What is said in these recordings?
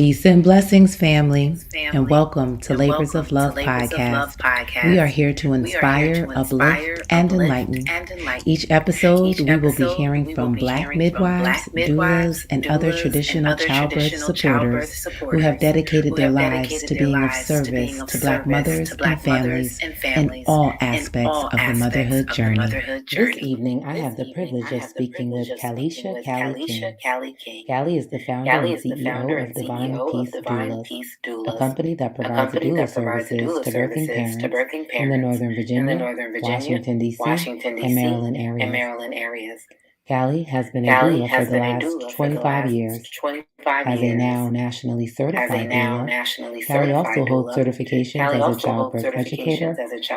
Peace and blessings, family, and welcome to Labors of Love podcast. We are here to inspire, uplift, and enlighten. Each episode, we will be hearing from Black midwives, doulas, and other traditional childbirth supporters who have dedicated their lives to being of service to Black mothers and families in all aspects of the motherhood journey. This evening, I have the privilege of speaking with Kalisha King. Callie is the founder and CEO of Divine Peace Doulas, a company that provides doula services to birthing parents in the Northern Virginia, Washington, D.C., and Maryland areas. Callie has been a doula for the last 25 years. As a now nationally certified doula, Callie also holds certifications as a childbirth educator,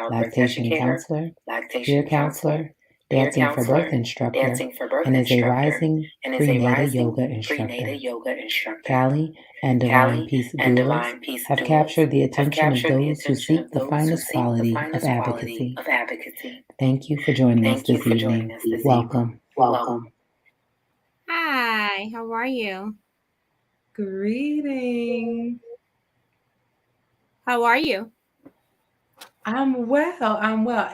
lactation counselor, peer counselor, dancing for birth instructor, and is a rising prenatal yoga instructor. Callie and Divine Peace Doulas have captured the attention of those who seek the finest quality of advocacy. Thank you for joining us this evening. Welcome. Hi, how are you? Greetings. How are you? I'm well.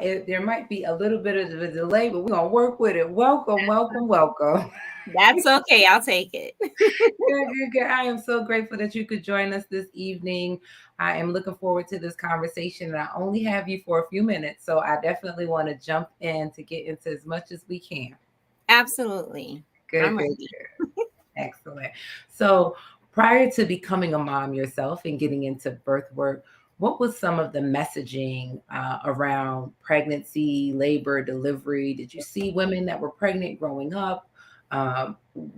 There might be a little bit of a delay, but we're going to work with it. Welcome. That's okay. I'll take it. Good. I am so grateful that you could join us this evening. I am looking forward to this conversation, and I only have you for a few minutes, so I definitely want to jump in to get into as much as we can. Absolutely. Good. Excellent. So prior to becoming a mom yourself and getting into birth work, what was some of the messaging around pregnancy, labor, delivery? Did you see women that were pregnant growing up?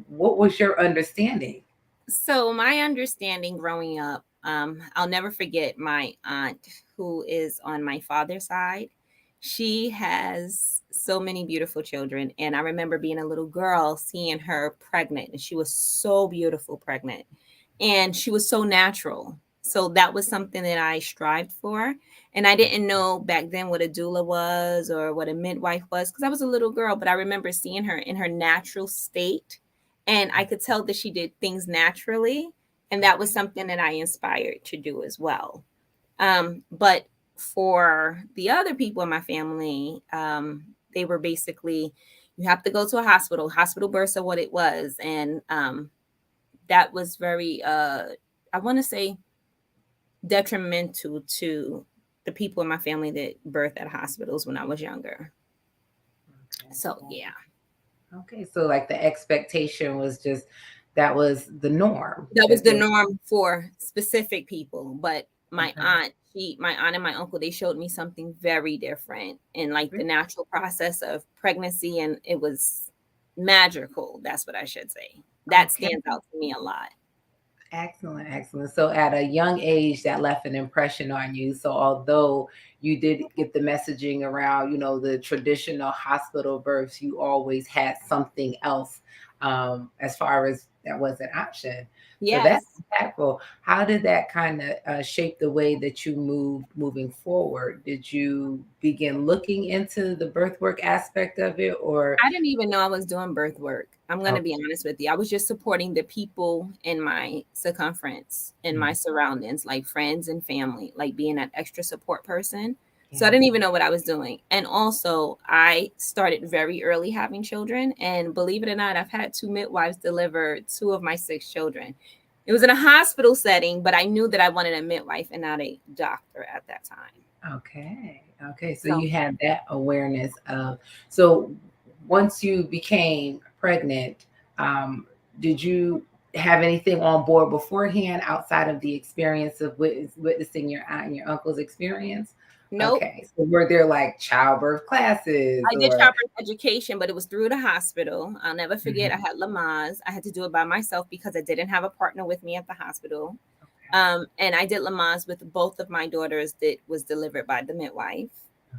What was your understanding? So my understanding growing up, I'll never forget my aunt who is on my father's side. She has so many beautiful children. And I remember being a little girl, seeing her pregnant, and she was so beautiful pregnant. And she was so natural. So that was something that I strived for. And I didn't know back then what a doula was or what a midwife was because I was a little girl. But I remember seeing her in her natural state. And I could tell that she did things naturally. And that was something that I inspired to do as well. But for the other people in my family, they were basically, you have to go to a hospital. Hospital births are what it was. And that was very, I want to say, detrimental to the people in my family that birthed at hospitals when I was younger. Okay. So, yeah. Okay, so like the expectation was just that was the norm. That was the norm for specific people. But my Okay. aunt, my aunt and my uncle, they showed me something very different in like the natural process of pregnancy, and it was magical. That's what I should say. That stands out to me a lot. Excellent. So at a young age, that left an impression on you. So although you did get the messaging around, the traditional hospital births, you always had something else as far as that was an option. So that's Yes. impactful. How did that kind of shape the way that you moving forward? Did you begin looking into the birth work aspect of it, or I didn't even know I was doing birth work. I'm going to be honest with you. I was just supporting the people in my circumference, in my surroundings, like friends and family, like being that extra support person. So I didn't even know what I was doing. And also, I started very early having children. And believe it or not, I've had 2 midwives deliver 2 of my 6 children. It was in a hospital setting, but I knew that I wanted a midwife and not a doctor at that time. Okay. So you had that awareness of, so once you became pregnant, did you have anything on board beforehand outside of the experience of witnessing your aunt and your uncle's experience? Nope. Okay. So were there like childbirth classes I did childbirth education, but it was through the hospital. I'll never forget. I had Lamaze. I had to do it by myself because I didn't have a partner with me at the hospital. And I did Lamaze with both of my daughters that was delivered by the midwife.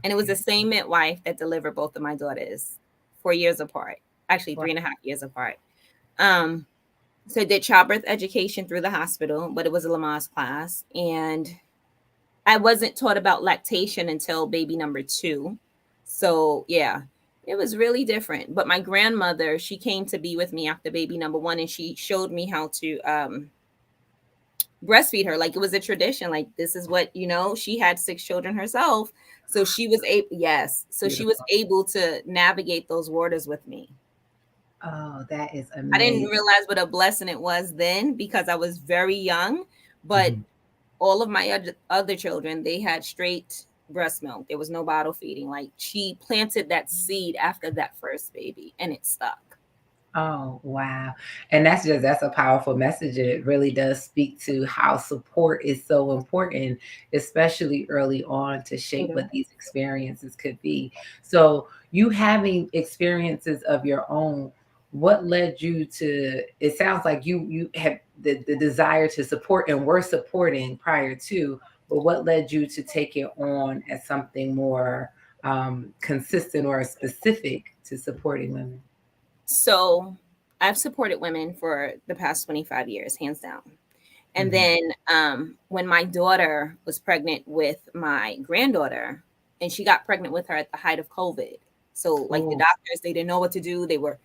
And it was the same midwife that delivered both of my daughters 4 years apart, actually 3.5 years apart. So I did childbirth education through the hospital, but it was a Lamaze class. And I wasn't taught about lactation until baby number 2. So yeah, it was really different. But my grandmother, she came to be with me after baby number 1, and she showed me how to breastfeed her. Like it was a tradition. Like this is what, she had 6 children herself. So she was able, yes. So she was Beautiful. able to navigate those waters with me. Oh, that is I didn't amazing. realize what a blessing it was then because I was very young, but Mhm. all of my other children, they had straight breast milk. There was no bottle feeding. Like she planted that seed after that first baby and it stuck. Oh, wow. And that's a powerful message. And it really does speak to how support is so important, especially early on to shape It what these experiences could be. So, you having experiences of your own, what led you to it sounds like you have the desire to support and were supporting prior to, but what led you to take it on as something more consistent or specific to supporting women? So I've supported women for the past 25 years, hands down. And Mhm. then when my daughter was pregnant with my granddaughter, and she got pregnant with her at the height of COVID. So, like the Oh, doctors, they didn't know what to do. They were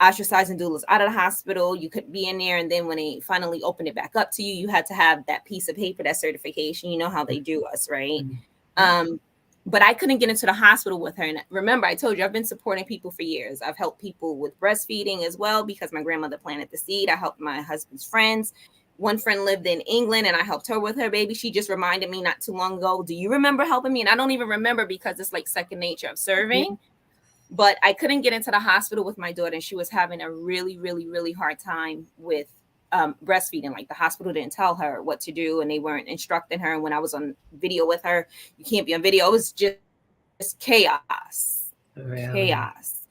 ostracizing doulas out of the hospital. You couldn't be in there. And then when they finally opened it back up to you, you had to have that piece of paper, that certification. You know how they do us, right? mhm. Yep. Um, but I couldn't get into the hospital with her. And remember, I told you I've been supporting people for years. I've helped people with breastfeeding as well because my grandmother planted the seed. I helped my husband's friends. One friend lived in England and I helped her with her baby. She just reminded me not too long ago, do you remember helping me? And I don't even remember because it's like second nature of Yeah. serving. But I couldn't get into the hospital with my daughter, and she was having a really, really, really hard time with breastfeeding. Like the hospital didn't tell her what to do, and they weren't instructing her. And when I was on video with her, you can't be on video. It was just chaos, Really? chaos.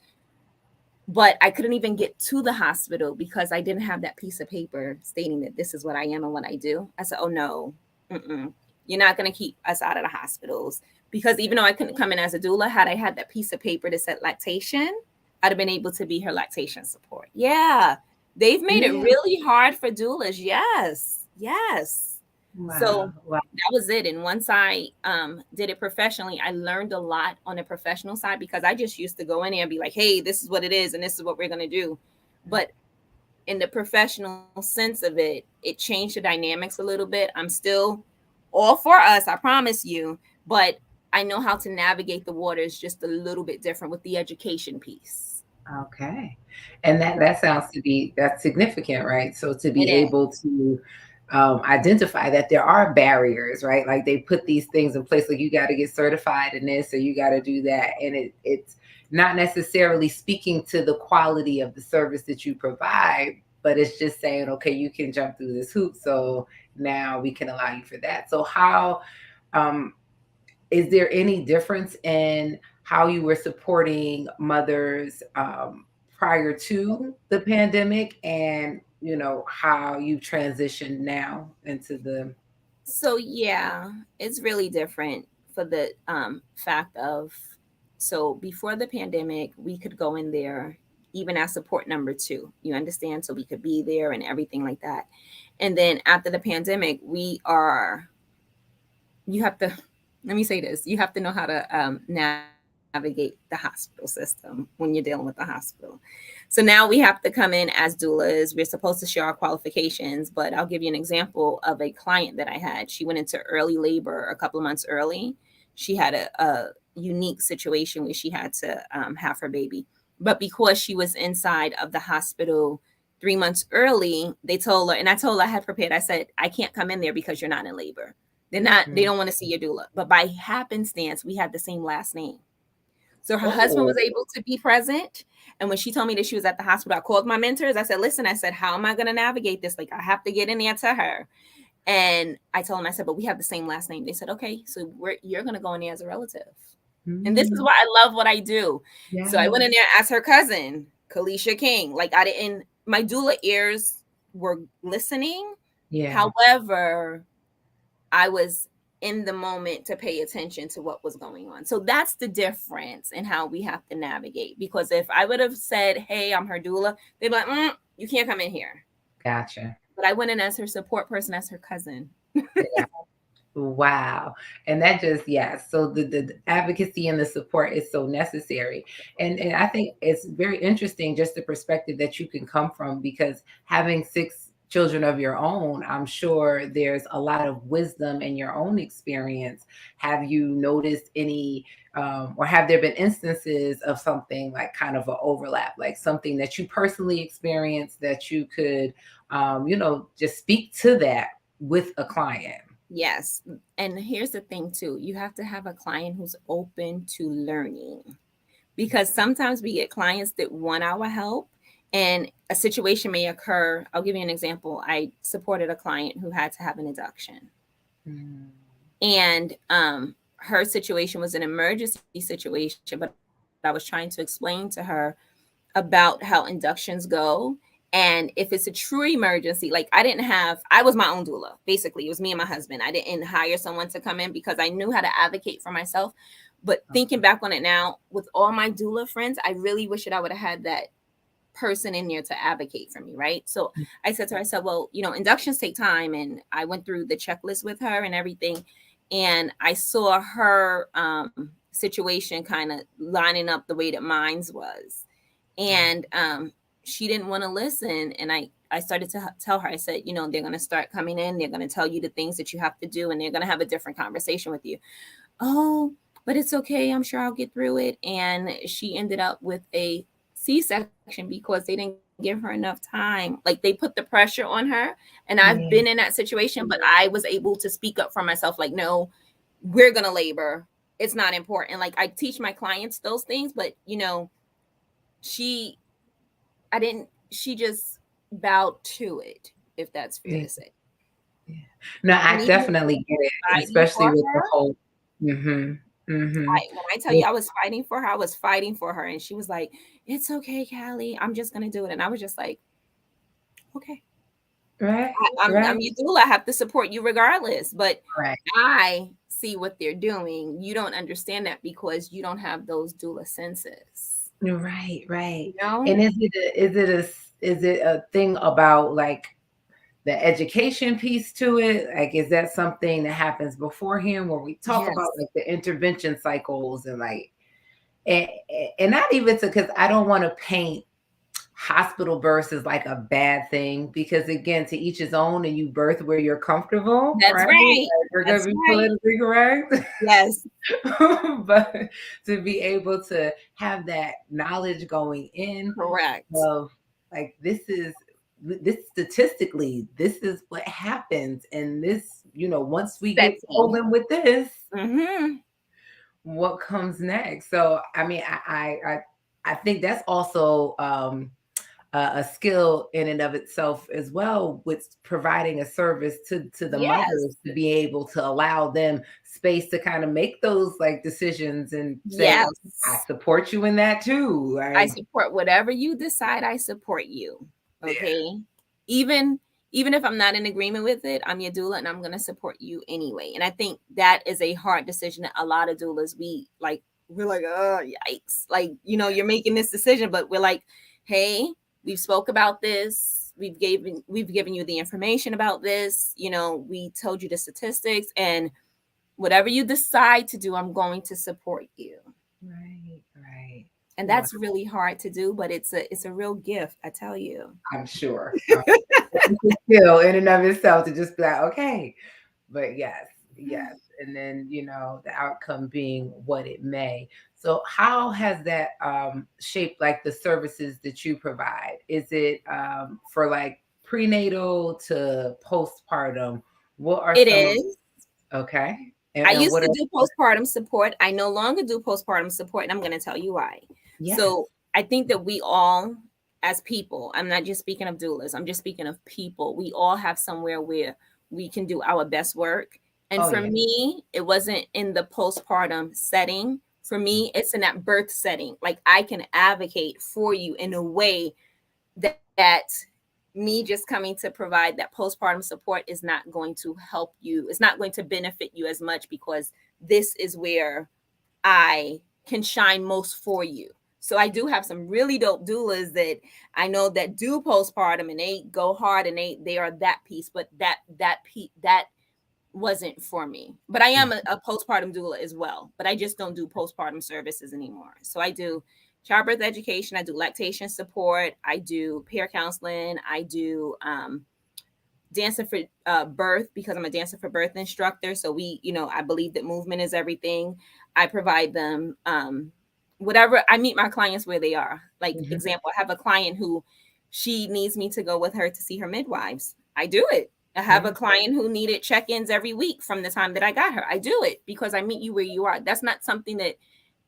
But I couldn't even get to the hospital because I didn't have that piece of paper stating that this is what I am and what I do. I said, "Oh no, you're not going to keep us out of the hospitals." Because even though I couldn't come in as a doula, had I had that piece of paper that said lactation, I'd have been able to be her lactation support. Yeah, they've made it Yeah. really hard for doulas. Yes, yes. So Wow. Wow. that was it. And once I did it professionally, I learned a lot on the professional side because I just used to go in there and be like, hey, this is what it is and this is what we're going to do. But in the professional sense of it, it changed the dynamics a little bit. I'm still all for us, I promise you, but I know how to navigate the waters just a little bit different with the education piece. Okay. And that sounds to be that's significant, right? So to It be is. able to identify that there are barriers, right? Like they put these things in place, like you got to get certified in this or you got to do that. And it's not necessarily speaking to the quality of the service that you provide, but it's just saying, okay, you can jump through this hoop. So now we can allow you for that. So how um, is there any difference in how you were supporting mothers prior to the pandemic and how you transitioned now into the So yeah, it's really different for the fact of, so before the pandemic, we could go in there even as support number 2. You understand? So we could be there and everything like that. And then after the pandemic, you have to, let me say this, you have to know how to navigate the hospital system when you're dealing with the hospital. So now we have to come in as doulas. We're supposed to share our qualifications, but I'll give you an example of a client that I had. She went into early labor a couple of months early. She had a unique situation where she had to have her baby. But because she was inside of the hospital 3 months early, they told her, and I told her, I had prepared, I said, I can't come in there because you're not in labor. They Mm. don't want to see your doula. But by happenstance, we had the same last name. So her husband Oh, was able to be present. And when she told me that she was at the hospital, I called my mentors. I said, listen, I said, how am I going to navigate this? Like, I have to get in there to her. And I told them, I said, but we have the same last name. They said, okay, so you're going to go in there as a relative. And this is mm, why I love what I do. So I went in yes, there as her cousin, Kalisha King. Like, I didn't, my doula ears were listening. yeah, However, I was in the moment to pay attention to what was going on. So that's the difference in how we have to navigate. Because if I would have said, hey, I'm her doula, they'd be like, you can't come in here. gotcha. But I went in as her support person, as her cousin. Yeah. Wow. And that just, yeah. So the advocacy and the support is so necessary. And I think it's very interesting just the perspective that you can come from because having 6 children of your own, I'm sure there's a lot of wisdom in your own experience. Have you noticed any, or have there been instances of something like kind of an overlap, like something that you personally experienced that you could, just speak to that with a client? Yes. And here's the thing too. You have to have a client who's open to learning, because sometimes we get clients that want our help and a situation may occur. I'll give you an example. I supported a client who had to have an induction. Mm. And her situation was an emergency situation, but I was trying to explain to her about how inductions go. And if it's a true emergency, like I was my own doula. Basically, it was me and my husband. I didn't hire someone to come in because I knew how to advocate for myself. But thinking back on it now, with all my doula friends, I really wish that I would have had that person in there to advocate for me, right? So I said to her, I said, well, inductions take time. And I went through the checklist with her and everything. And I saw her situation kind of lining up the way that mine's was. And she didn't want to listen. And I started to tell her, I said, they're going to start coming in. They're going to tell you the things that you have to do. And they're going to have a different conversation with you. Oh, but it's okay. I'm sure I'll get through it. And she ended up with a C-section because they didn't give her enough time. Like, they put the pressure on her. And I've been in that situation, but I was able to speak up for myself. Like, no, we're going to labor. It's not important. Like, I teach my clients those things, but she just bowed to it, if that's fair to say. Yeah. No, And I even definitely get it, fighting especially for with the her, whole. When when I tell you I was fighting for her, I was fighting for her. And she was like, it's okay, Callie, I'm just going to do it. And I was just like, okay. Right, I'm your doula. I have to support you regardless. But right, I see what they're doing. You don't understand that because you don't have those doula senses. right. You know? And is it a thing about like the education piece to it? Like, is that something that happens beforehand where we talk about Yes. like the intervention cycles and like, and, and not even to, because I don't want to paint hospital births is like a bad thing, because again, to each his own, and you birth where you're comfortable, That's right? right. Like, we're That's gonna be right. politically correct. Yes. But to be able to have that knowledge going in Correct. of like, this statistically, this is what happens, and this, once we get Setting. rolling with this, Mm-hmm. what comes next? So I mean, I think that's also a skill in and of itself as well, with providing a service to the Yes. mothers, to be able to allow them space to kind of make those like decisions and say, I Yes. support you in that too. I Like, support whatever you decide. I support you. yeah, Okay. Even even if I'm not in agreement with it, I'm your doula and I'm gonna support you anyway. And I think that is a hard decision that a lot of doulas we're like, oh yikes. Like, you're making this decision, but we're like, hey, we've spoke about this. We've given you the information about this. We told you the statistics, and whatever you decide to do, I'm going to support you. right. And Wow, that's really hard to do, but it's a real gift, I tell you. I'm sure. It's a skill in and of itself to just be like, okay, but yes. And then, the outcome being what it may. So how has that shaped like the services that you provide? Is it for like prenatal to postpartum? What are It some of, is. okay? I And used what to are, do postpartum support. I no longer do postpartum support, and I'm going to tell you why. yes. So I think that we all, as people, I'm not just speaking of doulas, I'm just speaking of people, we all have somewhere where we can do our best work. And Oh for yeah. me, it wasn't in the postpartum setting. For me, it's in that birth setting. Like, I can advocate for you in a way that me just coming to provide that postpartum support is not going to help you. It's not going to benefit you as much, because this is where I can shine most for you. So I do have some really dope doulas that I know that do postpartum, and they go hard, and they are that piece, but that wasn't for me. But I am a postpartum doula as well, but I just don't do postpartum services anymore. So I do childbirth education, I do lactation support, I do peer counseling, I do dancing for birth, because I'm a dancing for birth instructor. So I believe that movement is everything. I provide them whatever. I meet my clients where they are. Like, example, I have a client who she needs me to go with her to see her midwives. I do it. I have a client who needed check-ins every week from the time that I got her. I do it because I meet you where you are. That's not something that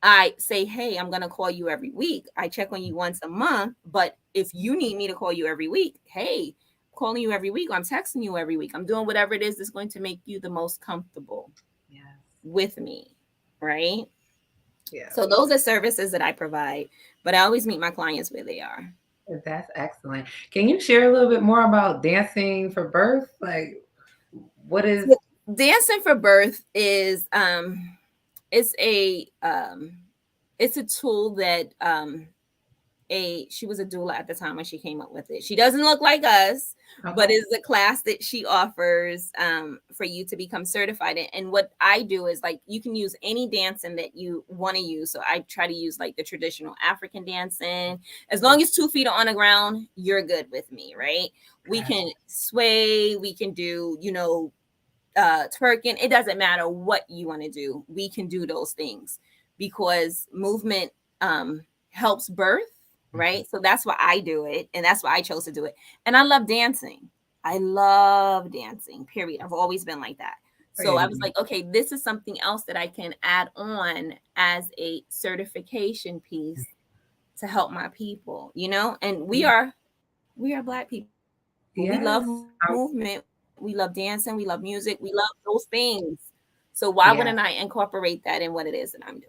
I say, hey, I'm going to call you every week. I check on you once a month. But if you need me to call you every week, hey, calling you every week, I'm texting you every week, I'm doing whatever it is that's going to make you the most comfortable with me, right? So those are services that I provide, but I always meet my clients where they are. That's excellent. Can you share a little bit more about dancing for birth? Like, what is dancing for birth? Is it's a tool that she was a doula at the time when she came up with it. She doesn't look like us, but it's a class that she offers for you to become certified in. And what I do is, like, you can use any dancing that you want to use. So I try to use like the traditional African dancing. As long as 2 feet are on the ground, you're good with me, right? We can sway, we can do, twerking. It doesn't matter what you want to do. We can do those things because movement helps birth. Right. So that's why I do it. And that's why I chose to do it. And I love dancing. I love dancing, period. I've always been like that. So I was like, okay, this is something else that I can add on as a certification piece to help my people, and we are Black people. We love movement. We love dancing. We love music. We love those things. So why wouldn't I incorporate that in what it is that I'm doing?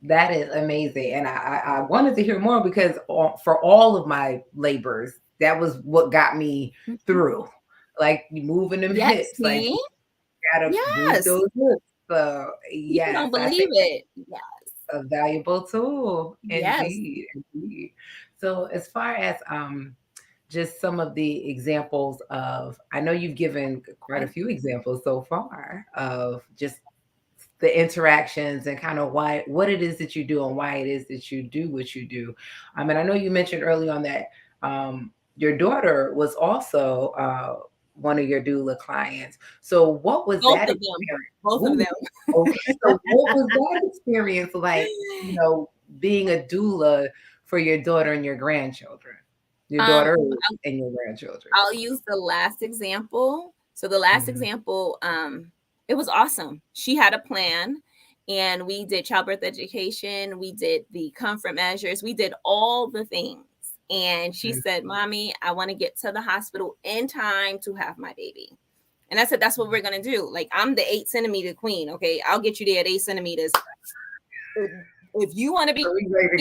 That is amazing. And I wanted to hear more because for all of my labors, that was what got me through. Like, moving them hips. Like, you gotta move those hips. So People don't believe it. Yes. A valuable tool. Indeed. So as far as just some of the examples of, I know you've given quite a few examples so far of just the interactions and kind of what it is that you do and why it is that you do what you do. I mean, I know you mentioned early on that your daughter was also one of your doula clients. So what was that experience? Both of them. Okay, so what was that experience like, being a doula for your daughter and your grandchildren? Your daughter and your grandchildren. I'll use the last example. So the last example, it was awesome. She had a plan, and we did childbirth education. We did the comfort measures. We did all the things. And she said, Mommy, I want to get to the hospital in time to have my baby. And I said, that's what we're going to do. Like, I'm the 8-centimeter queen. Okay. I'll get you there at 8 centimeters. If you want to be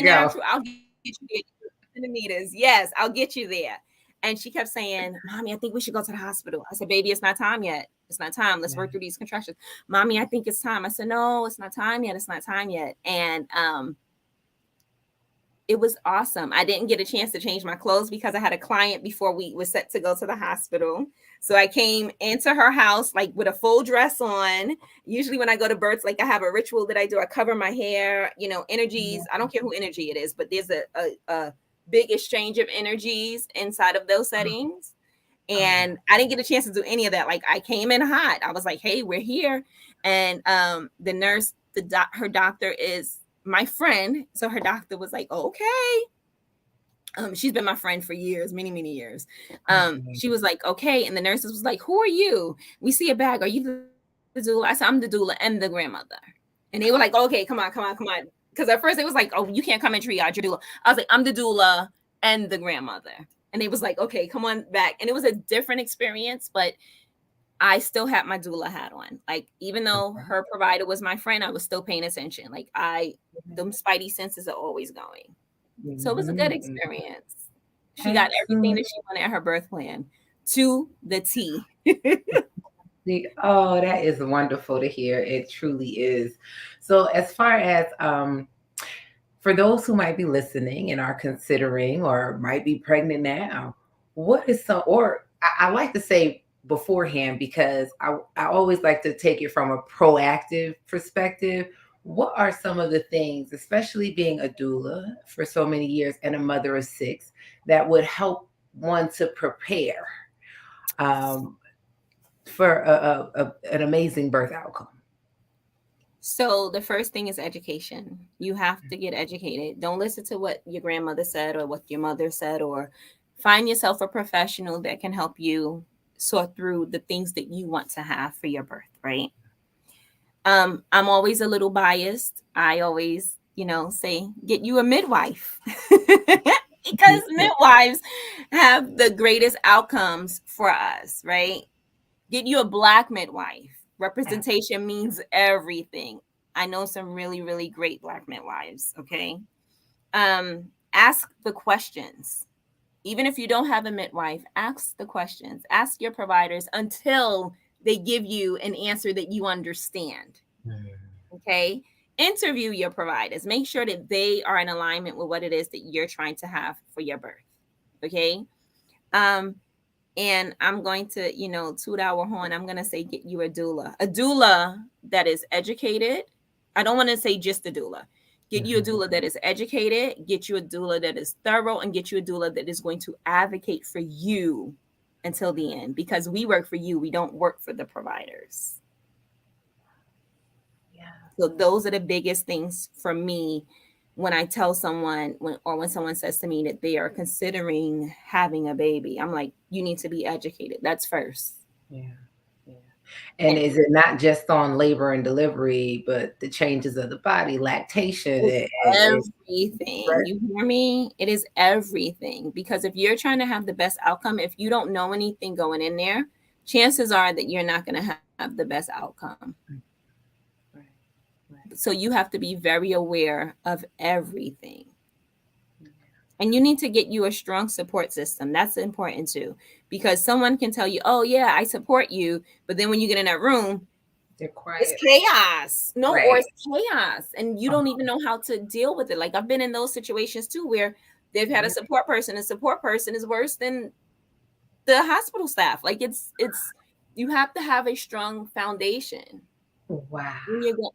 natural, I'll get you there at 8 centimeters. Yes, I'll get you there. And she kept saying, Mommy, I think we should go to the hospital. I said, baby, it's not time yet. It's not time. Let's work through these contractions. Mommy, I think it's time. I said, no, it's not time yet. It's not time yet. And it was awesome. I didn't get a chance to change my clothes because I had a client before we were set to go to the hospital. So I came into her house like with a full dress on. Usually when I go to births, like, I have a ritual that I do. I cover my hair, energies. I don't care who energy it is, but there's a big exchange of energies inside of those settings. And I didn't get a chance to do any of that. Like, I came in hot. I was like, hey, we're here. And the nurse, her doctor is my friend. So her doctor was like, okay. She's been my friend for years, many, many years. She was like, okay. And the nurses was like, who are you? We see a bag. Are you the doula? I said, I'm the doula and the grandmother. And they were like, okay, come on. Because at first it was like, oh, you can't come and triage your doula. I was like, I'm the doula and the grandmother. And they was like, okay, come on back. And it was a different experience, but I still had my doula hat on. Like, even though her provider was my friend, I was still paying attention. Like, them spidey senses are always going. So it was a good experience. She got everything that she wanted at her birth plan to the T. Oh, that is wonderful to hear. It truly is. So as far as for those who might be listening and are considering or might be pregnant now, what is I like to say beforehand, because I always like to take it from a proactive perspective. What are some of the things, especially being a doula for so many years and a mother of 6, that would help one to prepare um, for an amazing birth outcome? So the first thing is education. You have to get educated. Don't listen to what your grandmother said or what your mother said, or find yourself a professional that can help you sort through the things that you want to have for your birth, right? I'm always a little biased. I always, say get you a midwife because midwives have the greatest outcomes for us, right? Get you a Black midwife. Representation means everything. I know some really, really great Black midwives. Okay. Ask the questions. Even if you don't have a midwife, ask the questions. Ask your providers until they give you an answer that you understand. Okay. Interview your providers. Make sure that they are in alignment with what it is that you're trying to have for your birth. Okay. Um, and I'm going to, toot our horn. I'm going to say, get you a doula that is educated. I don't want to say just a doula. Get you a doula that is educated, get you a doula that is thorough, and get you a doula that is going to advocate for you until the end, because we work for you. We don't work for the providers. So those are the biggest things for me when I tell someone, when someone says to me that they are considering having a baby. I'm like, you need to be educated. That's first. Yeah. And is it not just on labor and delivery, but the changes of the body, lactation, It's and everything. You hear me? It is everything. Because if you're trying to have the best outcome, if you don't know anything going in there, chances are that you're not going to have the best outcome. So you have to be very aware of everything. And you need to get you a strong support system. That's important too. Because someone can tell you, oh, yeah, I support you. But then when you get in that room, they're quiet. It's chaos. No, Right. or it's chaos. And you don't even know how to deal with it. Like I've been in those situations too where they've had a support person. A support person is worse than the hospital staff. Like it's you have to have a strong foundation. Wow.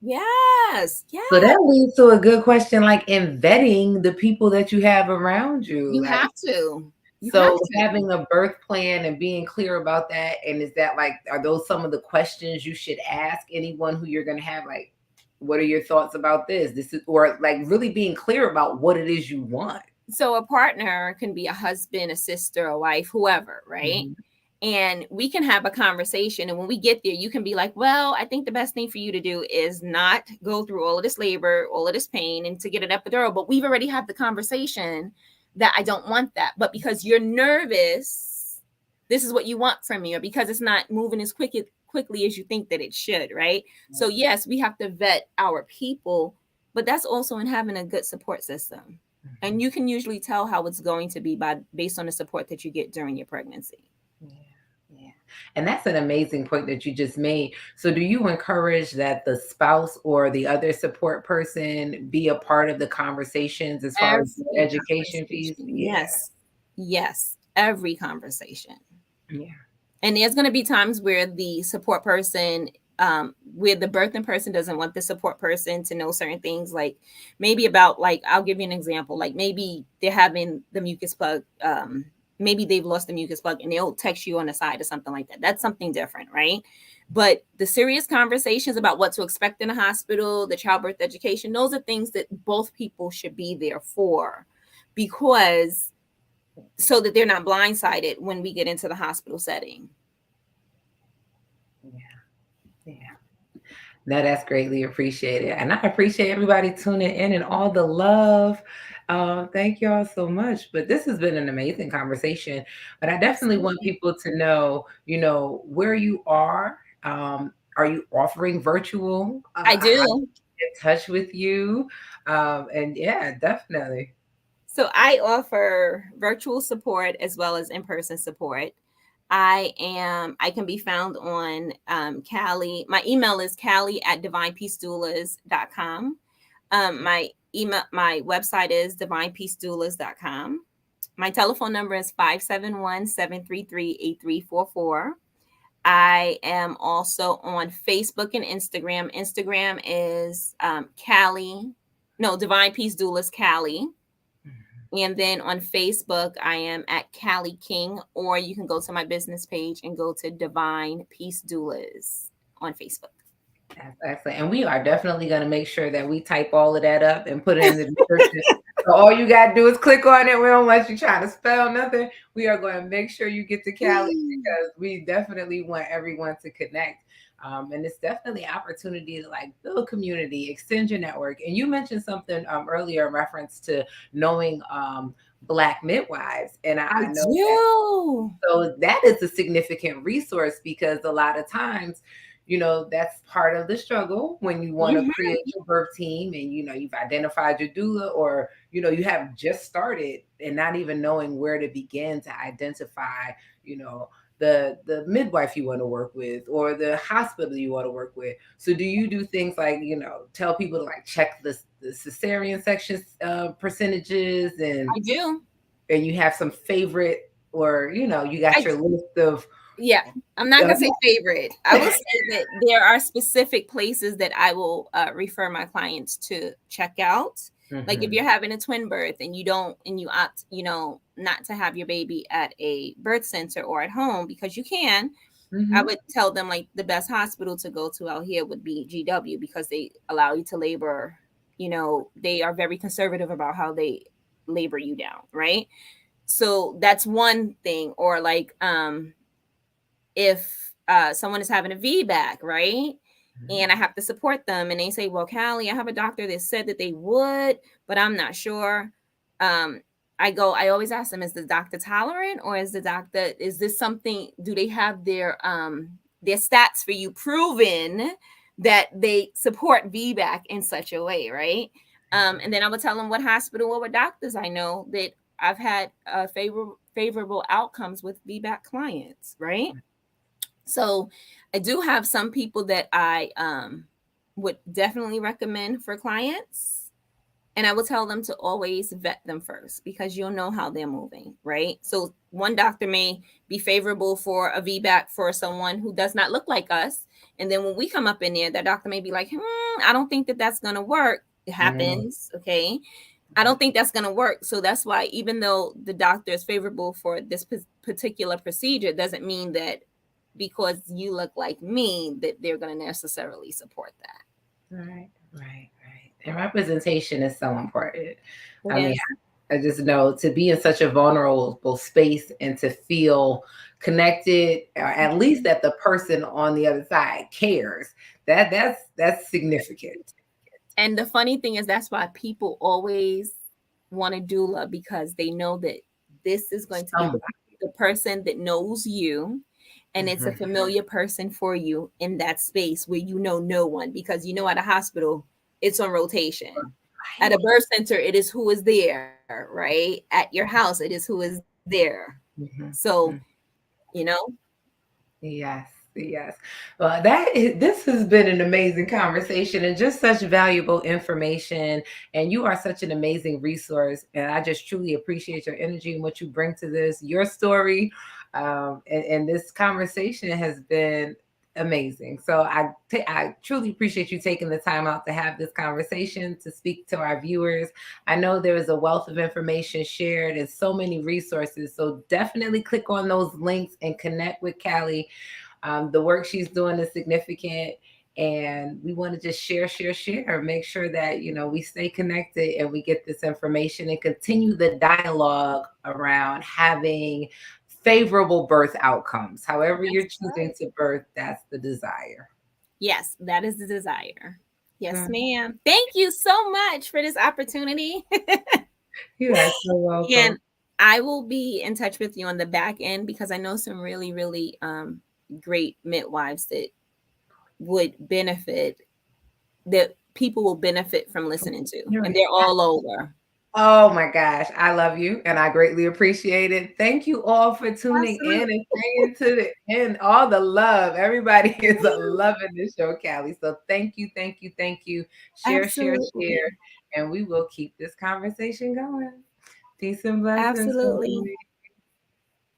Yes. So that leads to a good question, like in vetting the people that you have around you. You Like, have to. so having a birth plan and being clear about that, and is that like, are those some of the questions you should ask anyone who you're going to have? Like, what are your thoughts about this? This is, or like really being clear about what it is you want. So a partner can be a husband, a sister, a wife, whoever, right? Mm-hmm. And we can have a conversation. And when we get there, you can be like, well, I think the best thing for you to do is not go through all of this labor, all of this pain, and to get an epidural. But we've already had the conversation that I don't want that. But because you're nervous, this is what you want from me, or because it's not moving as quickly as you think that it should, right? So yes, we have to vet our people, but that's also in having a good support system. And you can usually tell how it's going to be based on the support that you get during your pregnancy. Yeah. And that's an amazing point that you just made. So do you encourage that the spouse or the other support person be a part of the conversations as far as the education piece? Yes. Every conversation. Yeah. And there's going to be times where the support person, where the birthing person doesn't want the support person to know certain things, like maybe about, like, I'll give you an example. Like maybe they're having the mucus plug, maybe they've lost the mucus plug and they'll text you on the side or something like that. That's something different, right? But the serious conversations about what to expect in a hospital, the childbirth education, those are things that both people should be there for, because so that they're not blindsided when we get into the hospital setting. Yeah. No, that's greatly appreciated. And I appreciate everybody tuning in and all the love. Thank y'all so much. But this has been an amazing conversation. But I definitely want people to know, where you are. Are you offering virtual? I do. In touch with you. And yeah, definitely. So I offer virtual support as well as in-person support. I can be found on Cali. My email is cali@divinepeacedoulas.com. My website is divinepeacedoulas.com. My telephone number is 571-733-8344. I am also on Facebook and Instagram. Instagram is Divine Peace Doulas Cali. And then on Facebook, I am at Callie King, or you can go to my business page and go to Divine Peace Doulas on Facebook. That's excellent. And we are definitely going to make sure that we type all of that up and put it in the description. So all you got to do is click on it. We don't want you trying to spell nothing. We are going to make sure you get to Callie because we definitely want everyone to connect. And it's definitely an opportunity to like build community, extend your network. And you mentioned something earlier in reference to knowing Black midwives. And I know do. So that is a significant resource because a lot of times, that's part of the struggle when you want to create your birth team and, you've identified your doula or, you have just started and not even knowing where to begin to identify, the midwife you want to work with or the hospital you want to work with. So do you do things like, tell people to like check the cesarean section percentages I do. and you have some favorite or, you got your list of. Yeah, I'm not going to say favorite. I will say that there are specific places that I will refer my clients to check out. Like if you're having a twin birth and you opt, not to have your baby at a birth center or at home because you can, I would tell them like the best hospital to go to out here would be GW because they allow you to labor. They are very conservative about how they labor you down, right? So that's one thing. Or like if someone is having a VBAC, right? And I have to support them and they say, well, Callie, I have a doctor that said that they would, but I'm not sure. I always ask them, is the doctor tolerant or is this something, do they have their stats for you proven that they support VBAC in such a way, right? And then I would tell them what hospital or what doctors I know that I've had favorable outcomes with VBAC clients, right? So I do have some people that I would definitely recommend for clients. And I will tell them to always vet them first because you'll know how they're moving, right? So one doctor may be favorable for a VBAC for someone who does not look like us. And then when we come up in there, that doctor may be like, I don't think that that's going to work. It happens, okay? I don't think that's going to work. So that's why even though the doctor is favorable for this particular procedure, doesn't mean that because you look like me that they're going to necessarily support that. Right. And representation is so important. I just know to be in such a vulnerable space and to feel connected, or at least that the person on the other side cares, that's significant. And the funny thing is that's why people always want a doula because they know that this is going to be the person that knows you. And it's a familiar person for you in that space where no one, because at a hospital, it's on rotation. At a birth center, it is who is there, right? At your house, it is who is there. So, Yes. Well, this has been an amazing conversation and just such valuable information. And you are such an amazing resource. And I just truly appreciate your energy and what you bring to this, your story. And this conversation has been amazing. So I truly appreciate you taking the time out to have this conversation, to speak to our viewers. I know there is a wealth of information shared and so many resources. So definitely click on those links and connect with Callie. The work she's doing is significant. And we want to just share, make sure that, we stay connected and we get this information and continue the dialogue around having favorable birth outcomes. However you're choosing to birth, that's the desire. Yes, that is the desire. Yes, ma'am. Thank you so much for this opportunity. You are so welcome. And I will be in touch with you on the back end because I know some really, really great midwives that would benefit, that people will benefit from listening to. And they're all over. Oh my gosh, I love you and I greatly appreciate it. Thank you all for tuning in and staying to the end. All the love. Everybody is loving this show, Callie. So thank you. Share. And we will keep this conversation going. Peace and blessings. Absolutely.